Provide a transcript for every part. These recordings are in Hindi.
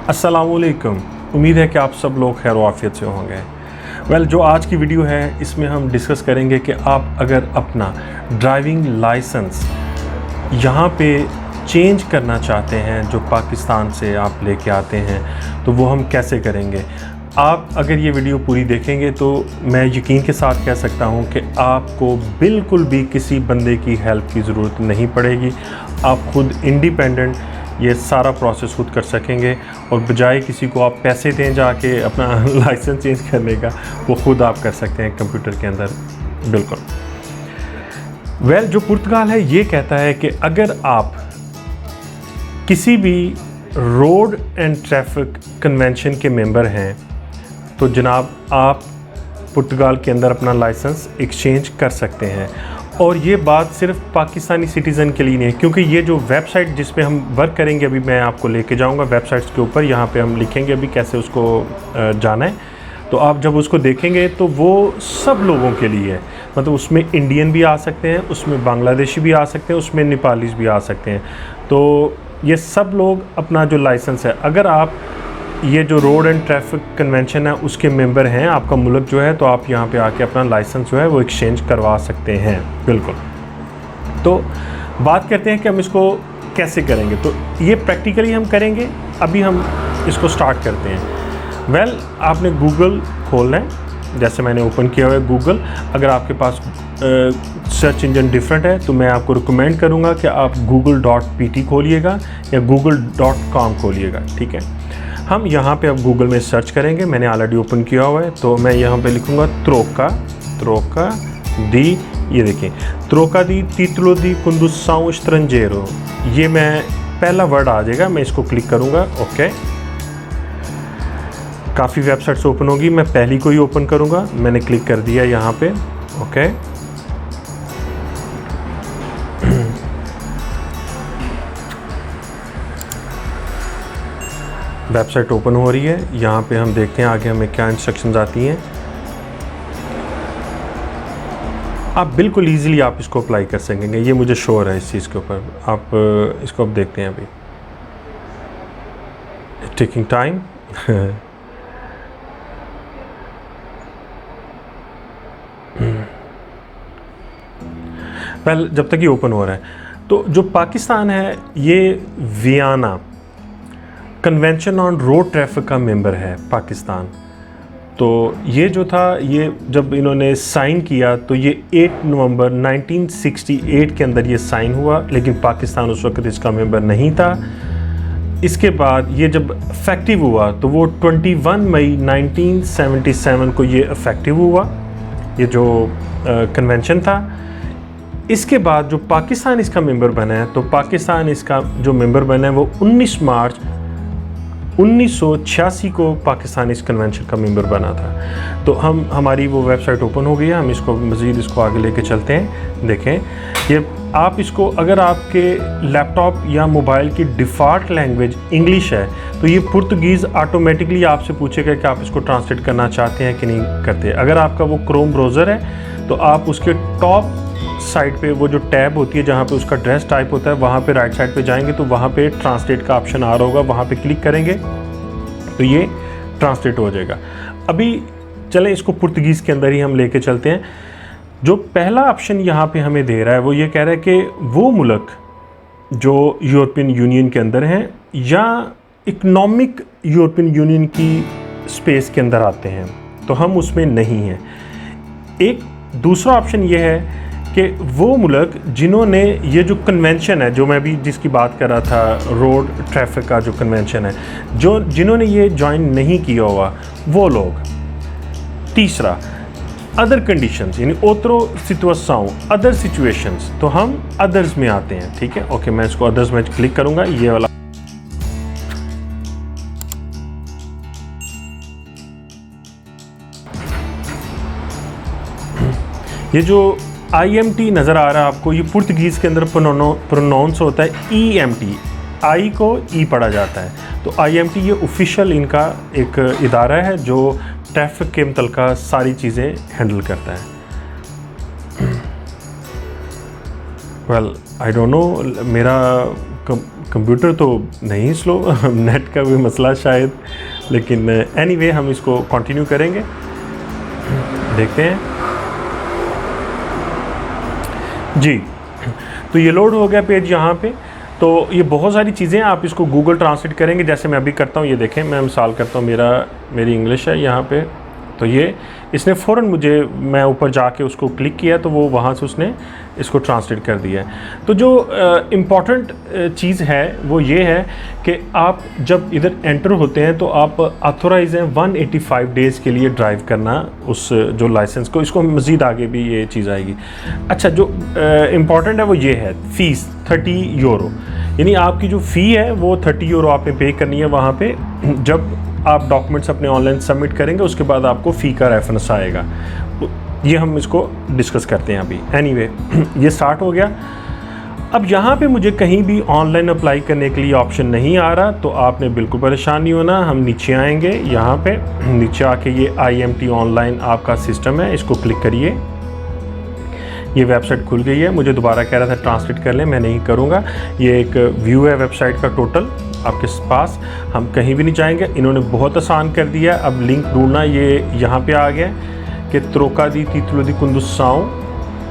अस्सलामुअलैकुम। उम्मीद है कि आप सब लोग खैर आफियत से होंगे। जो आज की वीडियो है इसमें हम डिस्कस करेंगे कि आप अगर अपना ड्राइविंग लाइसेंस यहाँ पे चेंज करना चाहते हैं, जो पाकिस्तान से आप लेके आते हैं, तो वो हम कैसे करेंगे। आप अगर ये वीडियो पूरी देखेंगे तो मैं यकीन के साथ कह सकता हूँ कि आपको बिल्कुल भी किसी बंदे की हेल्प की ज़रूरत नहीं पड़ेगी। आप खुद इंडिपेंडेंट ये सारा प्रोसेस खुद कर सकेंगे और बजाय किसी को आप पैसे दें जाके अपना लाइसेंस चेंज करने का, वो खुद आप कर सकते हैं कंप्यूटर के अंदर। बिल्कुल। जो पुर्तगाल है ये कहता है कि अगर आप किसी भी रोड एंड ट्रैफिक कन्वेंशन के मेंबर हैं तो जनाब आप पुर्तगाल के अंदर अपना लाइसेंस एक्सचेंज कर सकते हैं। और ये बात सिर्फ पाकिस्तानी सिटीज़न के लिए नहीं है, क्योंकि ये जो वेबसाइट जिस पे हम वर्क करेंगे, अभी मैं आपको लेके जाऊंगा वेबसाइट्स के ऊपर, यहाँ पे हम लिखेंगे अभी कैसे उसको जाना है। तो आप जब उसको देखेंगे तो वो सब लोगों के लिए है, मतलब उसमें इंडियन भी आ सकते हैं, उसमें बांग्लादेशी भी आ सकते हैं, उसमें नेपालीज भी आ सकते हैं। तो ये सब लोग अपना जो लाइसेंस है, अगर आप ये जो रोड एंड ट्रैफिक कन्वेंशन है उसके मेंबर हैं, आपका मुल्क जो है, तो आप यहाँ पे आके अपना लाइसेंस जो है वो एक्सचेंज करवा सकते हैं। बिल्कुल। तो बात करते हैं कि हम इसको कैसे करेंगे। तो ये प्रैक्टिकली हम करेंगे। अभी हम इसको स्टार्ट करते हैं। आपने गूगल खोलना है, जैसे मैंने ओपन किया हुआ है गूगल। अगर आपके पास सर्च इंजन डिफरेंट है तो मैं आपको रिकमेंड करूँगा कि आप google.pt खोलिएगा या google.com खोलिएगा। ठीक है, हम यहाँ पे अब गूगल में सर्च करेंगे। मैंने ऑलरेडी ओपन किया हुआ है, तो मैं यहाँ पे लिखूँगा त्रोका दी। ये देखिए, त्रोका दी título de condução estrangeiro। ये मैं पहला वर्ड आ जाएगा, मैं इसको क्लिक करूँगा। ओके, काफ़ी वेबसाइट्स ओपन होगी, मैं पहली को ही ओपन करूँगा। मैंने क्लिक कर दिया यहाँ पे। ओके, वेबसाइट ओपन हो रही है। यहाँ पे हम देखते हैं आगे हमें क्या इंस्ट्रक्शंस आती हैं। आप बिल्कुल इजीली आप इसको अप्लाई कर सकेंगे, ये मुझे श्योर है इस चीज़ के ऊपर। आप इसको अब देखते हैं। अभी टेकिंग टाइम। जब तक ये ओपन हो रहा है, तो जो पाकिस्तान है ये Vienna convention on road traffic का मेंबर है पाकिस्तान। तो ये जो था, ये जब इन्होंने साइन किया तो ये 8 नवंबर 1968 के अंदर ये साइन हुआ, लेकिन पाकिस्तान उस वक्त इसका मेंबर नहीं था। इसके बाद ये जब इफेक्टिव हुआ तो वो 21 मई 1977 को ये इफेक्टिव हुआ, ये जो कन्वेंशन था। इसके बाद जो पाकिस्तान इसका मेंबर बना है, तो पाकिस्तान इसका जो मेंबर बना है वो 19 मार्च 1986 को पाकिस्तान इस कन्वेंशन का मेंबर बना था। तो हमारी वो वेबसाइट ओपन हो गई है। हम इसको मज़ीद इसको आगे लेके चलते हैं। देखें, ये आप इसको, अगर आपके लैपटॉप या मोबाइल की डिफ़ॉल्ट लैंग्वेज इंग्लिश है तो ये पुर्तगीज़ ऑटोमेटिकली आपसे पूछेगा कि आप इसको ट्रांसलेट करना चाहते हैं कि नहीं करते। अगर आपका वो क्रोम ब्राउज़र है तो आप उसके टॉप साइड पे वो जो टैब होती है जहाँ पे उसका ड्रेस टाइप होता है, वहाँ पे राइट साइड पे जाएंगे तो वहाँ पे ट्रांसलेट का ऑप्शन आ रहा होगा, वहाँ पे क्लिक करेंगे तो ये ट्रांसलेट हो जाएगा। अभी चलें इसको पुर्तगीज़ के अंदर ही हम लेके चलते हैं। जो पहला ऑप्शन यहाँ पे हमें दे रहा है वो ये कह रहा है कि वो मुल्क जो यूरोपियन यूनियन के अंदर हैं या इकनॉमिक यूरोपियन यूनियन की स्पेस के अंदर आते हैं, तो हम उसमें नहीं हैं। एक दूसरा ऑप्शन ये है कि वो मुल्क जिन्होंने ये जो कन्वेंशन है, जो मैं भी जिसकी बात कर रहा था, रोड ट्रैफिक का जो कन्वेंशन है, जिन्होंने ये ज्वाइन नहीं किया हुआ वो लोग। तीसरा, अदर कंडीशंस, यानी ओत्रो सिचुएशन, अदर सिचुएशंस, तो हम अदर्स में आते हैं। ठीक है, ओके, मैं इसको अदर्स में क्लिक करूँगा। ये वाला ये जो IMT नज़र आ रहा है आपको, ये पुर्तगीज़ के अंदर प्रोनाउंस होता है EMT, आई को ई पढ़ा जाता है। तो IMT ये ऑफिशियल इनका एक इदारा है जो ट्रैफिक के मुतल्लिक़ सारी चीज़ें हैंडल करता है। आई डोंट नो, मेरा कंप्यूटर तो नहीं स्लो, नेट का भी मसला शायद, लेकिन एनीवे हम इसको कंटिन्यू करेंगे, देखते हैं जी। तो ये लोड हो गया पेज यहाँ पे। तो ये बहुत सारी चीज़ें, आप इसको गूगल ट्रांसलेट करेंगे जैसे मैं अभी करता हूँ। ये देखें, मैं मिसाल करता हूँ, मेरी इंग्लिश है यहाँ पे, तो ये इसने फ़ौरन मैं ऊपर जाके उसको क्लिक किया तो वो वहाँ से उसने इसको ट्रांसलेट कर दिया है। तो जो इम्पॉर्टेंट चीज़ है वो ये है कि आप जब इधर एंटर होते हैं तो आप ऑथोराइज हैं 185 डेज़ के लिए ड्राइव करना उस जो लाइसेंस को। इसको मज़ीद आगे भी ये चीज़ आएगी। अच्छा, जो इम्पॉर्टेंट है वो ये है, फ़ीस 30 यूरो, यानी आपकी जो फ़ी है वो 30 यूरो आपने पे करनी है वहाँ पे। जब आप डॉक्यूमेंट्स अपने ऑनलाइन सबमिट करेंगे उसके बाद आपको फ़ी का रेफरेंस आएगा। ये हम इसको डिस्कस करते हैं अभी। एनीवे, ये स्टार्ट हो गया। अब यहाँ पे मुझे कहीं भी ऑनलाइन अप्लाई करने के लिए ऑप्शन नहीं आ रहा, तो आपने बिल्कुल परेशान नहीं होना। हम नीचे आएंगे, यहाँ पे नीचे आके ये IMT ऑनलाइन आपका सिस्टम है, इसको क्लिक करिए। ये वेबसाइट खुल गई है। मुझे दोबारा कह रहा था ट्रांसलेट कर लें, मैं नहीं करूँगा। ये एक व्यू है वेबसाइट का टोटल आपके पास, हम कहीं भी नहीं जाएंगे। इन्होंने बहुत आसान कर दिया। अब लिंक ढूंढना, ये यहाँ पे आ गया कि त्रोका दी तीतुलो दी कुंदुसाओं,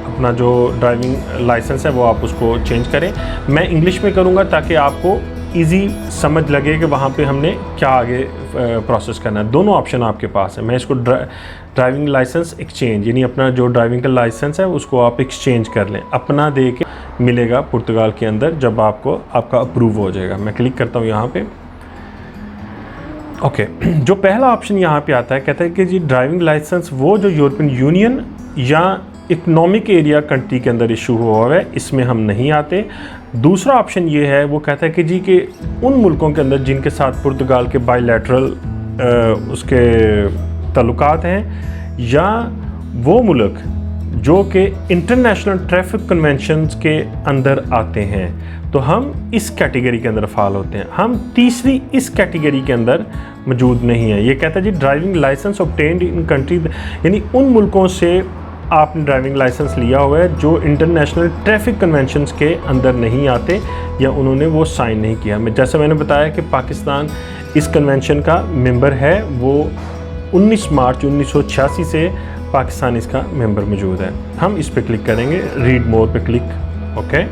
अपना जो ड्राइविंग लाइसेंस है वो आप उसको चेंज करें। मैं इंग्लिश में करूँगा ताकि आपको इजी समझ लगे कि वहाँ पे हमने क्या आगे प्रोसेस करना है। दोनों ऑप्शन आपके पास है। मैं इसको ड्राइविंग लाइसेंस एक्सचेंज, यानी अपना जो ड्राइविंग का लाइसेंस है उसको आप एक्सचेंज कर लें, अपना दे के मिलेगा पुर्तगाल के अंदर जब आपका अप्रूव हो जाएगा। मैं क्लिक करता हूँ यहाँ पे। ओके, जो पहला ऑप्शन यहाँ पे आता है, कहता है कि जी ड्राइविंग लाइसेंस वो जो यूरोपियन यूनियन या इकनॉमिक एरिया कंट्री के अंदर इशू हुआ है, इसमें हम नहीं आते। दूसरा ऑप्शन ये है, वो कहता है कि जी कि उन मुल्कों के अंदर जिनके साथ पुर्तगाल के बायलैटरल उसके ताल्लुकात हैं, या वो मुल्क जो कि इंटरनेशनल ट्रैफिक कन्वेंशंस के अंदर आते हैं, तो हम इस कैटेगरी के अंदर फाल होते हैं। हम तीसरी इस कैटेगरी के अंदर मौजूद नहीं है। ये कहता है जी driving licence obtained in country, यानी उन मुल्कों से आपने ड्राइविंग लाइसेंस लिया हुआ है जो इंटरनेशनल ट्रैफिक कन्वेंशंस के अंदर नहीं आते या उन्होंने वो साइन नहीं किया। जैसे मैंने बताया कि पाकिस्तान इस कन्वेंशन का मेंबर है, वो 19 मार्च 1986 से पाकिस्तान इसका मेंबर मौजूद है। हम इस पे क्लिक करेंगे, रीड मोर पे क्लिक, ओके।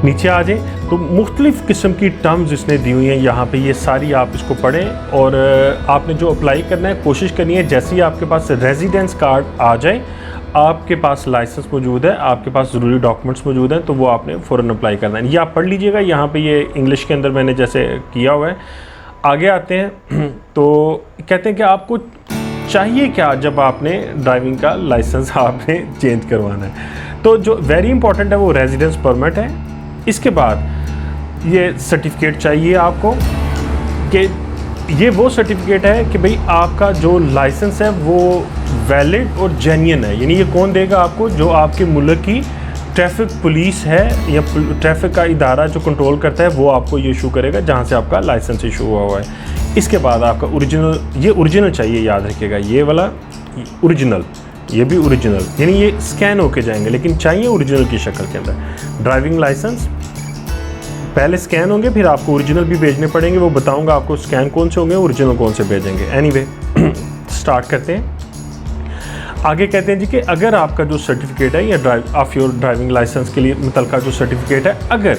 नीचे आ जाए तो मुख्तलिफ़ किस्म की टर्म्स इसने दी हुई हैं यहाँ पे, ये सारी आप इसको पढ़ें। और आपने जो अप्लाई करना है, कोशिश करनी है जैसे ही आपके पास रेजिडेंस कार्ड आ जाए, आपके पास लाइसेंस मौजूद है, आपके पास ज़रूरी डॉक्यूमेंट्स मौजूद हैं, तो वो आपने फ़ौरन अप्लाई करना है। ये आप पढ़ लीजिएगा, यहाँ पे ये इंग्लिश के अंदर मैंने जैसे किया हुआ है। आगे आते हैं तो कहते हैं कि आपको चाहिए क्या जब आपने ड्राइविंग का लाइसेंस आपने चेंज करवाना है। तो जो वेरी इंपॉर्टेंट है वो रेजिडेंस परमिट है। इसके बाद ये सर्टिफिकेट चाहिए आपको कि ये वो सर्टिफिकेट है कि भाई आपका जो लाइसेंस है वो वैलिड और जेन्युइन है। यानी ये कौन देगा आपको? जो आपके मुल्क की ट्रैफिक पुलिस है या ट्रैफिक का इदारा जो कंट्रोल करता है वो आपको ये इशू करेगा जहाँ से आपका लाइसेंस इशू हुआ है। इसके बाद आपका ओरिजिनल, ये ओरिजिनल चाहिए, याद रखिएगा, ये वाला ओरिजिनल, ये भी ओरिजिनल, यानी ये स्कैन होके जाएंगे लेकिन चाहिए ओरिजिनल की शक्ल के अंदर। ड्राइविंग लाइसेंस पहले स्कैन होंगे, फिर आपको ओरिजिनल भी भेजने पड़ेंगे। वो बताऊंगा आपको स्कैन कौन से होंगे, ओरिजिनल कौन से भेजेंगे। एनीवे स्टार्ट करते हैं। आगे कहते हैं जी कि अगर आपका जो सर्टिफिकेट है या ऑफ योर ड्राइविंग लाइसेंस के लिए मुतल्लिका जो सर्टिफिकेट है, अगर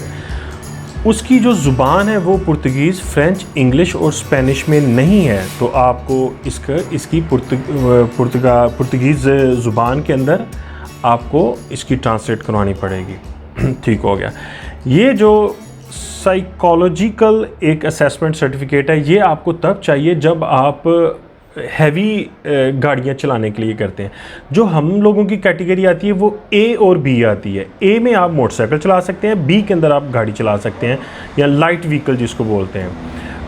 उसकी जो ज़ुबान है वो पुर्तगीज़, फ्रेंच, इंग्लिश और स्पेनिश में नहीं है, तो आपको इसकी पुर्तगीज़ ज़ुबान के अंदर आपको इसकी ट्रांसलेट करवानी पड़ेगी। ठीक हो गया। ये जो साइकोलॉजिकल एक असेसमेंट सर्टिफिकेट है, ये आपको तब चाहिए जब आप हैवी गाड़ियाँ चलाने के लिए करते हैं। जो हम लोगों की कैटेगरी आती है वो ए और बी आती है। ए में आप मोटरसाइकिल चला सकते हैं, बी के अंदर आप गाड़ी चला सकते हैं या लाइट व्हीकल जिसको बोलते हैं।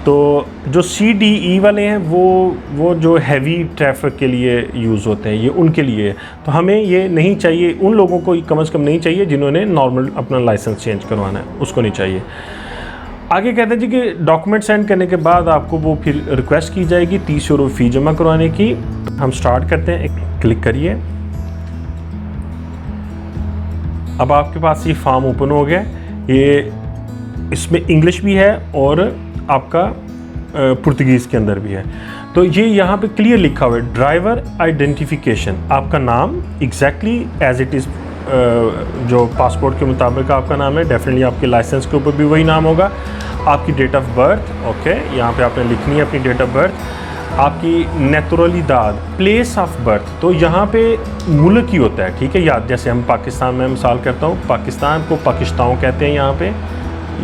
तो जो CDE वाले हैं वो जो हैवी ट्रैफिक के लिए यूज़ होते हैं, ये उनके लिए। तो हमें ये नहीं चाहिए, उन लोगों को कम से कम नहीं चाहिए जिन्होंने नॉर्मल अपना लाइसेंस चेंज करवाना है, उसको नहीं चाहिए। आगे कहते हैं जी कि डॉक्यूमेंट सेंड करने के बाद आपको वो फिर रिक्वेस्ट की जाएगी 30 यूरो फ़ी जमा करवाने की। हम स्टार्ट करते हैं, क्लिक करिए। अब आपके पास ये फॉर्म ओपन हो गया। ये इसमें इंग्लिश भी है और आपका पुर्तगीज़ के अंदर भी है। तो ये यहाँ पे क्लियर लिखा हुआ है ड्राइवर आइडेंटिफिकेशन, आपका नाम एग्जैक्टली एज इट इज़ जो पासपोर्ट के मुताबिक आपका नाम है, डेफिनेटली आपके लाइसेंस के ऊपर भी वही नाम होगा। आपकी डेट ऑफ बर्थ, ओके, यहाँ पे आपने लिखनी है अपनी डेट ऑफ बर्थ। आपकी नेचुरलिदाद, प्लेस ऑफ बर्थ, तो यहाँ पे मुल्क ही होता है, ठीक है। याद जैसे हम पाकिस्तान में मिसाल करता हूँ, पाकिस्तान को पाकिस्तान कहते हैं, यहाँ पे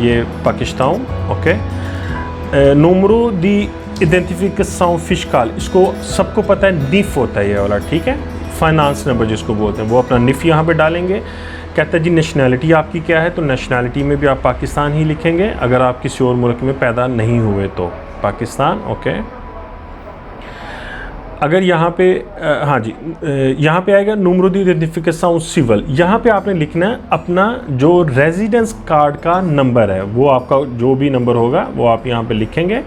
ये पाकिस्तान, ओके। नूमरो दी आइडेंटिफिकेशन फिस्कल, इसको सबको पता है, निफ होता है ये वाला, ठीक है। फाइनेंस नंबर जिसको बोलते हैं, वो अपना निफ यहाँ पे डालेंगे। कहता है जी नेशनैलिटी आपकी क्या है, तो नेशनैलिटी में भी आप पाकिस्तान ही लिखेंगे। अगर आप किसी और मुल्क में पैदा नहीं हुए तो पाकिस्तान, ओके। अगर यहाँ पे हाँ जी, यहाँ पे आएगा नूमरो दी आइडेंटिफिकेशन सिविल, यहाँ पे आपने लिखना है अपना जो रेजिडेंस कार्ड का नंबर है, वो आपका जो भी नंबर होगा वो आप यहाँ पे लिखेंगे।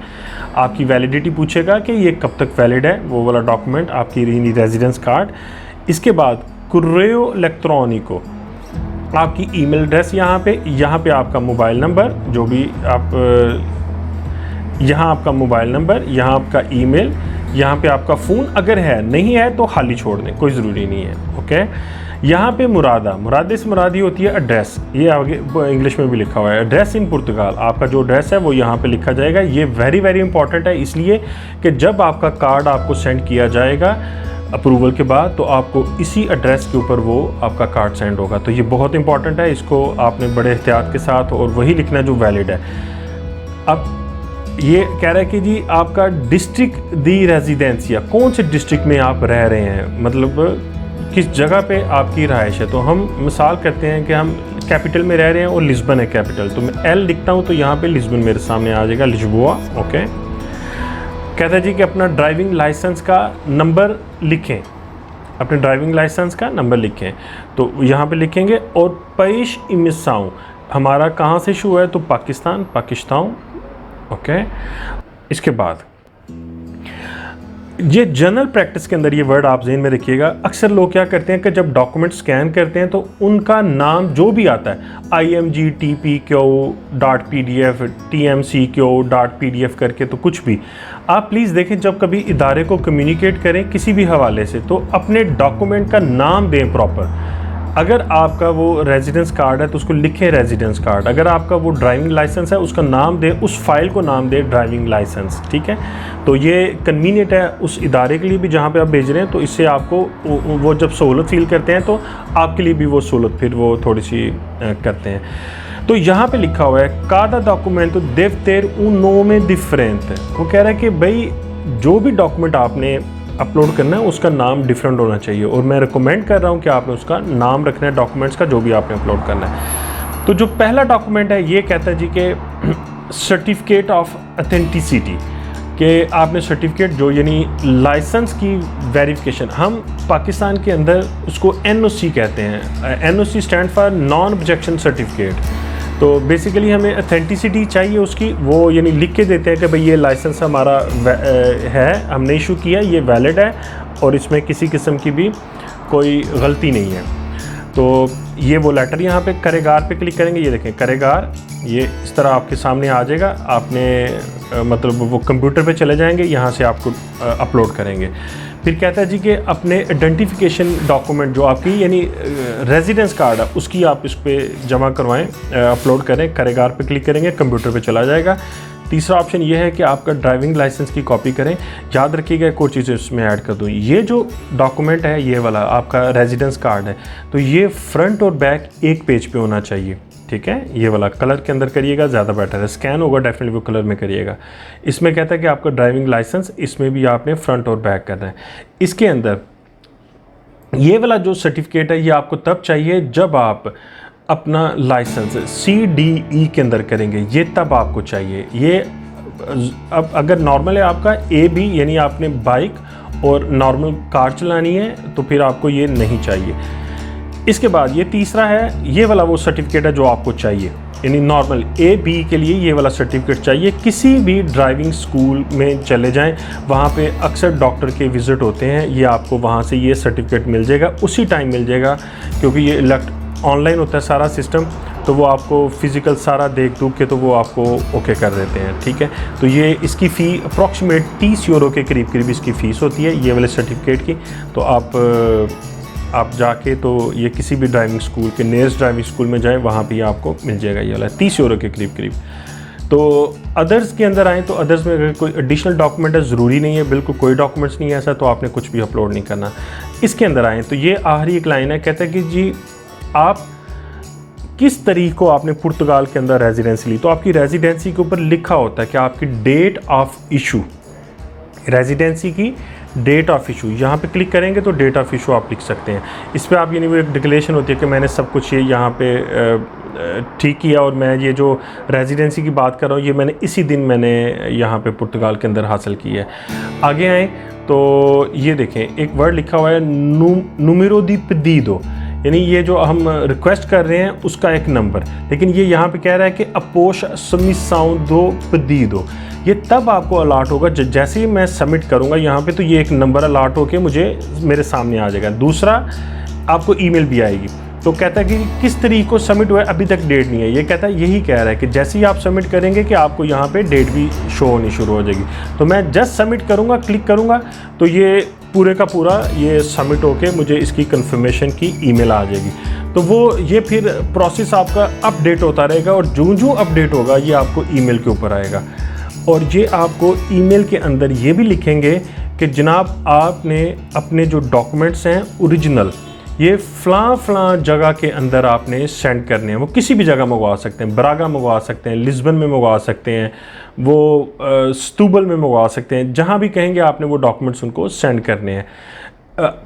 आपकी वैलिडिटी पूछेगा कि ये कब तक वैलिड है, वो वाला डॉक्यूमेंट आपकी रेजिडेंस कार्ड। इसके बाद कुर्रेओ इलेक्ट्रॉनिको, आपकी ईमेल एड्रेस यहाँ पे आपका मोबाइल नंबर, जो भी आप यहाँ आपका मोबाइल नंबर, यहाँ आपका ईमेल, यहाँ पे आपका फ़ोन अगर है, नहीं है तो खाली छोड़ दें, कोई ज़रूरी नहीं है, ओके। यहाँ पे मुरादे से मुरादी होती है एड्रेस, ये आगे इंग्लिश में भी लिखा हुआ है, एड्रेस इन पुर्तगाल, आपका जो एड्रेस है वो यहाँ पे लिखा जाएगा। ये वेरी वेरी इंपॉर्टेंट है, इसलिए कि जब आपका कार्ड आपको सेंड किया जाएगा अप्रूवल के बाद, तो आपको इसी एड्रेस के ऊपर वो आपका कार्ड सेंड होगा। तो ये बहुत इंपॉर्टेंट है, इसको आपने बड़े एहतियात के साथ और वही लिखना जो वैलिड है। अब ये कह रहा है कि जी आपका डिस्ट्रिक्ट दी रेजिडेंसिया, कौन से डिस्ट्रिक्ट में आप रह रहे हैं, मतलब किस जगह पे आपकी रहाइश है। तो हम मिसाल करते हैं कि हम कैपिटल में रह रहे हैं और लिस्बन है कैपिटल, तो मैं एल लिखता हूँ तो यहाँ पे लिस्बन मेरे सामने आ जाएगा, लिस्बोआ, ओके। कहता है जी कि अपना ड्राइविंग लाइसेंस का नंबर लिखें, अपने ड्राइविंग लाइसेंस का नंबर लिखें, तो यहाँ पे लिखेंगे। और पेश इमिसाऊँ हमारा कहाँ से शुरू है, तो पाकिस्तान, ओके। इसके बाद ये जनरल प्रैक्टिस के अंदर ये वर्ड आप ज़हन में रखिएगा। अक्सर लोग क्या करते हैं कि जब डॉक्यूमेंट स्कैन करते हैं तो उनका नाम जो भी आता है imgtpq.pdf, tmcq.pdf करके, तो कुछ भी आप प्लीज़ देखें, जब कभी इदारे को कम्युनिकेट करें किसी भी हवाले से, तो अपने डॉक्यूमेंट का नाम दें प्रॉपर। अगर आपका वो रेजिडेंस कार्ड है तो उसको लिखें रेजिडेंस कार्ड, अगर आपका वो ड्राइविंग लाइसेंस है उसका नाम दे, उस फाइल को नाम दे ड्राइविंग लाइसेंस, ठीक है। तो ये कन्वीनियंट है उस इदारे के लिए भी जहाँ पे आप भेज रहे हैं, तो इससे आपको वो जब सहूलत फील करते हैं तो आपके लिए भी वो सहूलत फिर वो थोड़ी सी करते हैं। तो यहाँ पे लिखा हुआ है कादा डॉक्यूमेंट देव तेर उन नो में डिफरेंट, वो कह रहा है कि भाई जो भी डॉक्यूमेंट आपने अपलोड करना है उसका नाम डिफरेंट होना चाहिए, और मैं रिकमेंड कर रहा हूँ कि आपने उसका नाम रखना है डॉक्यूमेंट्स का जो भी आपने अपलोड करना है। तो जो पहला डॉक्यूमेंट है ये कहता है जी कि सर्टिफिकेट ऑफ ऑथेंटिसिटी, कि आपने सर्टिफिकेट जो यानी लाइसेंस की वेरिफिकेशन, हम पाकिस्तान के अंदर उसको NOC कहते हैं। NOC stand for non objection certificate. तो बेसिकली हमें ऑथेंटिसिटी चाहिए उसकी, वो यानी लिख के देते हैं कि भाई ये लाइसेंस हमारा है, हमने इशू किया, ये वैलिड है और इसमें किसी किस्म की भी कोई गलती नहीं है। तो ये वो लेटर यहाँ पे करेगार पे क्लिक करेंगे, ये देखें करेगार, ये इस तरह आपके सामने आ जाएगा। आपने मतलब वो कंप्यूटर पे चले जाएंगे, यहाँ से आपको अपलोड करेंगे। फिर कहता है जी कि अपने आइडेंटिफिकेशन डॉक्यूमेंट जो आपकी यानी रेजिडेंस कार्ड है उसकी आप इस पर जमा करवाएं, अपलोड करें, करेगार पे क्लिक करेंगे, कंप्यूटर पे चला जाएगा। तीसरा ऑप्शन ये है कि आपका ड्राइविंग लाइसेंस की कॉपी करें। याद रखिएगा एक और चीज़ इसमें ऐड कर दूँ, ये जो डॉक्यूमेंट है ये वाला आपका रेजिडेंस कार्ड है, तो ये फ्रंट और बैक एक पेज पे होना चाहिए, ठीक है। ये वाला कलर के अंदर करिएगा, ज़्यादा बेटर है। स्कैन होगा डेफिनेटली वो कलर में करिएगा। इसमें कहता है कि आपका ड्राइविंग लाइसेंस, इसमें भी आपने फ्रंट और बैक करना है। इसके अंदर ये वाला जो सर्टिफिकेट है ये आपको तब चाहिए जब आप अपना लाइसेंस CDE के अंदर करेंगे, ये तब आपको चाहिए। ये अब अगर नॉर्मल है आपका AB यानी आपने बाइक और नॉर्मल कार चलानी है तो फिर आपको ये नहीं चाहिए। इसके बाद ये तीसरा है, ये वाला वो सर्टिफिकेट है जो आपको चाहिए, यानी नॉर्मल AB के लिए ये वाला सर्टिफिकेट चाहिए। किसी भी ड्राइविंग स्कूल में चले जाएं, वहाँ पे अक्सर डॉक्टर के विज़िट होते हैं, ये आपको वहाँ से ये सर्टिफिकेट मिल जाएगा, उसी टाइम मिल जाएगा, क्योंकि ये ऑनलाइन होता है सारा सिस्टम, तो वो आपको फ़िज़िकल सारा देख दूख के तो वो आपको ओके कर देते हैं, ठीक है। तो ये इसकी फ़ी अप्रॉक्सीमेट 30 यूरो के करीब करीब इसकी फ़ीस होती है ये वाले सर्टिफिकेट की। तो आप जाके तो ये किसी भी ड्राइविंग स्कूल के नियरेस्ट ड्राइविंग स्कूल में जाएँ, वहाँ भी आपको मिल जाएगा ये वाला 30 यूरो के करीब करीब। तो अदर्स के अंदर आएँ तो अदर्स में अगर कोई एडिशनल डॉक्यूमेंट है, ज़रूरी नहीं है, बिल्कुल कोई डॉक्यूमेंट्स नहीं है ऐसा, तो आपने कुछ भी अपलोड नहीं करना। इसके अंदर आएँ तो ये आखिरी एक लाइन है, कहता है कि जी आप किस तरीक़ को आपने पुर्तगाल के अंदर रेजिडेंसी ली। तो आपकी रेजिडेंसी के ऊपर लिखा होता है कि आपकी डेट ऑफ इशू, रेजिडेंसी की डेट ऑफ इशू, यहाँ पे क्लिक करेंगे तो डेट ऑफ इशू आप लिख सकते हैं। इस पर आप यानी वो एक डिक्लेरेशन होती है कि मैंने सब कुछ ये यहाँ पे ठीक किया और मैं ये जो रेजिडेंसी की बात कर रहा हूँ ये मैंने इसी दिन मैंने यहाँ पे पुर्तगाल के अंदर हासिल की है। आगे आएँ तो ये देखें एक वर्ड लिखा हुआ है número de pedido, यानी ये जो हम रिक्वेस्ट कर रहे हैं उसका एक नंबर, लेकिन ये यहाँ पे कह रहा है कि após submissão do pedido। ये तब आपको अलाट होगा जैसे ही मैं सबमिट करूँगा यहाँ पे, तो ये एक नंबर अलाट होके मुझे मेरे सामने आ जाएगा। दूसरा आपको ईमेल भी आएगी। तो कहता है कि किस तरीके को सबमिट हुआ है, अभी तक डेट नहीं है। ये कहता है यही कह रहा है कि जैसे ही आप सबमिट करेंगे कि आपको यहाँ पे डेट भी शो होनी शुरू हो जाएगी। तो मैं जस्ट सबमिट करूँगा, क्लिक करूँगा तो ये पूरे का पूरा ये सबमिट होके मुझे इसकी कंफर्मेशन की ईमेल आ जाएगी। तो वो ये फिर प्रोसेस आपका अपडेट होता रहेगा और जो अपडेट होगा ये आपको ईमेल के ऊपर आएगा। और ये आपको ईमेल के अंदर ये भी लिखेंगे कि जनाब आपने अपने जो डॉक्यूमेंट्स हैं ओरिजिनल ये फ़लाँ जगह के अंदर आपने सेंड करने हैं। वो किसी भी जगह मंगवा सकते हैं, ब्रागा मंगवा सकते हैं, लिस्बन में मंगवा सकते हैं, वो स्तूबल में मंगवा सकते हैं, जहाँ भी कहेंगे आपने वो डॉक्यूमेंट्स उनको सेंड करने हैं।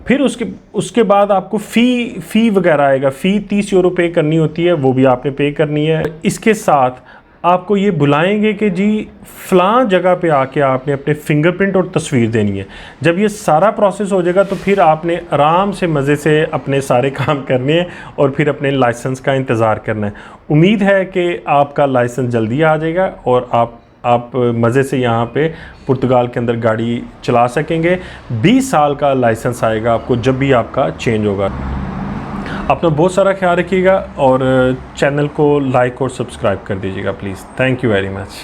फिर उसके बाद आपको फ़ी वगैरह आएगा। फ़ी 30 यूरो पे करनी होती है, वो भी आपने पे करनी है। इसके साथ आपको ये बुलाएंगे कि जी फ़लाँ जगह पे आके आपने अपने फिंगरप्रिंट और तस्वीर देनी है। जब ये सारा प्रोसेस हो जाएगा तो फिर आपने आराम से मज़े से अपने सारे काम करने हैं और फिर अपने लाइसेंस का इंतज़ार करना है। उम्मीद है कि आपका लाइसेंस जल्दी आ जाएगा और आप मज़े से यहाँ पे पुर्तगाल के अंदर गाड़ी चला सकेंगे। 20 साल का लाइसेंस आएगा आपको जब भी आपका चेंज होगा। अपना बहुत सारा ख्याल रखिएगा और चैनल को लाइक और सब्सक्राइब कर दीजिएगा please. Thank you very much.